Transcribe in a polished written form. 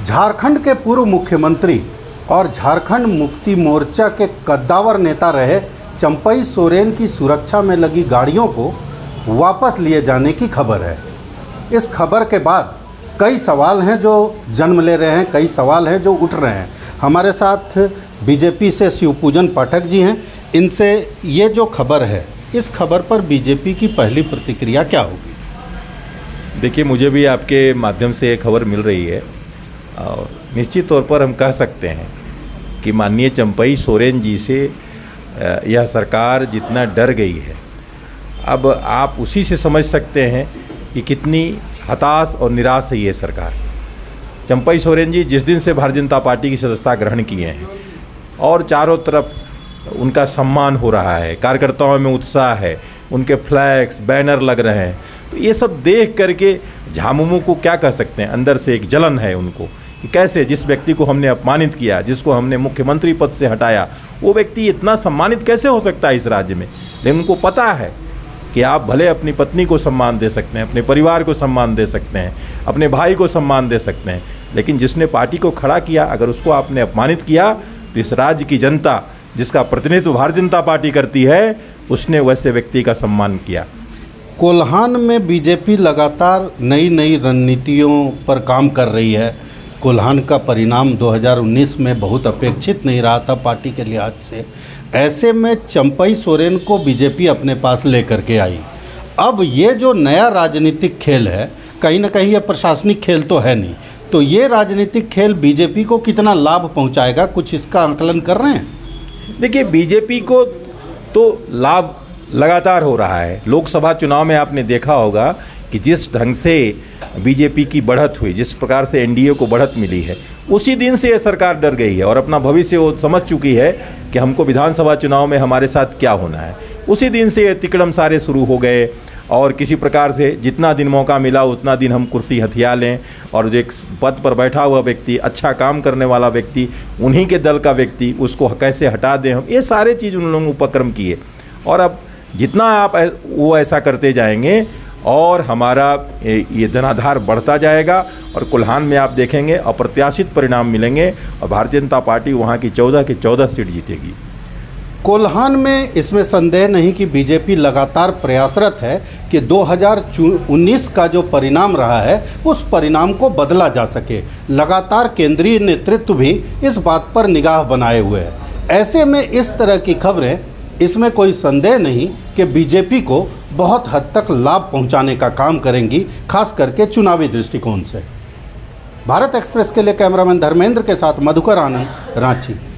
झारखंड के पूर्व मुख्यमंत्री और झारखंड मुक्ति मोर्चा के कद्दावर नेता रहे चंपई सोरेन की सुरक्षा में लगी गाड़ियों को वापस लिए जाने की खबर है। इस खबर के बाद कई सवाल हैं जो जन्म ले रहे हैं, कई सवाल हैं जो उठ रहे हैं। हमारे साथ बीजेपी से शिवपूजन पाठक जी हैं। इनसे ये जो खबर है, इस खबर पर बीजेपी की पहली प्रतिक्रिया क्या होगी? देखिए, मुझे भी आपके माध्यम से ये खबर मिल रही है और निश्चित तौर पर हम कह सकते हैं कि माननीय चंपई सोरेन जी से यह सरकार जितना डर गई है, अब आप उसी से समझ सकते हैं कि कितनी हताश और निराश है ये सरकार। चंपई सोरेन जी जिस दिन से भारतीय जनता पार्टी की सदस्यता ग्रहण किए हैं और चारों तरफ उनका सम्मान हो रहा है, कार्यकर्ताओं में उत्साह है, उनके फ्लैग्स बैनर लग रहे हैं, तो ये सब देख करके झामुमो को क्या कह सकते हैं, अंदर से एक जलन है उनको कि कैसे जिस व्यक्ति को हमने अपमानित किया, जिसको हमने मुख्यमंत्री पद से हटाया, वो व्यक्ति इतना सम्मानित कैसे हो सकता है इस राज्य में। लेकिन उनको पता है कि आप भले अपनी पत्नी को सम्मान दे सकते हैं, अपने परिवार को सम्मान दे सकते हैं, अपने भाई को सम्मान दे सकते हैं, लेकिन जिसने पार्टी को खड़ा किया अगर उसको आपने अपमानित किया तो इस राज्य की जनता जिसका प्रतिनिधित्व भारतीय जनता पार्टी करती है, उसने वैसे व्यक्ति का सम्मान किया। कोल्हान में बीजेपी लगातार नई नई रणनीतियों पर काम कर रही है। कोल्हान का परिणाम 2019 में बहुत अपेक्षित नहीं रहा था पार्टी के लिहाज से। ऐसे में चंपई सोरेन को बीजेपी अपने पास लेकर के आई। अब ये जो नया राजनीतिक खेल है, कहीं ना कहीं ये प्रशासनिक खेल तो है नहीं, तो ये राजनीतिक खेल बीजेपी को कितना लाभ पहुंचाएगा, कुछ इसका आंकलन कर रहे हैं? देखिए, बीजेपी को तो लाभ लगातार हो रहा है। लोकसभा चुनाव में आपने देखा होगा कि जिस ढंग से बीजेपी की बढ़त हुई, जिस प्रकार से एनडीए को बढ़त मिली है, उसी दिन से ये सरकार डर गई है और अपना भविष्य वो समझ चुकी है कि हमको विधानसभा चुनाव में हमारे साथ क्या होना है। उसी दिन से ये तिकड़म सारे शुरू हो गए और किसी प्रकार से जितना दिन मौका मिला उतना दिन हम कुर्सी हथिया लें और एक पद पर बैठा हुआ व्यक्ति, अच्छा काम करने वाला व्यक्ति, उन्हीं के दल का व्यक्ति, उसको कैसे हटा दें हम, ये सारे चीज़ उन लोगों उपक्रम किए। और अब जितना आप वो ऐसा करते जाएंगे और हमारा ये जनाधार बढ़ता जाएगा और कोल्हान में आप देखेंगे अप्रत्याशित परिणाम मिलेंगे और भारतीय जनता पार्टी वहाँ की 14 की 14 सीट जीतेगी। कोल्हान में इसमें संदेह नहीं कि बीजेपी लगातार प्रयासरत है कि 2019 का जो परिणाम रहा है उस परिणाम को बदला जा सके। लगातार केंद्रीय नेतृत्व भी इस बात पर निगाह बनाए हुए है। ऐसे में इस तरह की खबरें, इसमें कोई संदेह नहीं कि बीजेपी को बहुत हद तक लाभ पहुंचाने का काम करेंगी, खास करके चुनावी दृष्टिकोण से। भारत एक्सप्रेस के लिए कैमरामैन धर्मेंद्र के साथ मधुकर आनंद, रांची।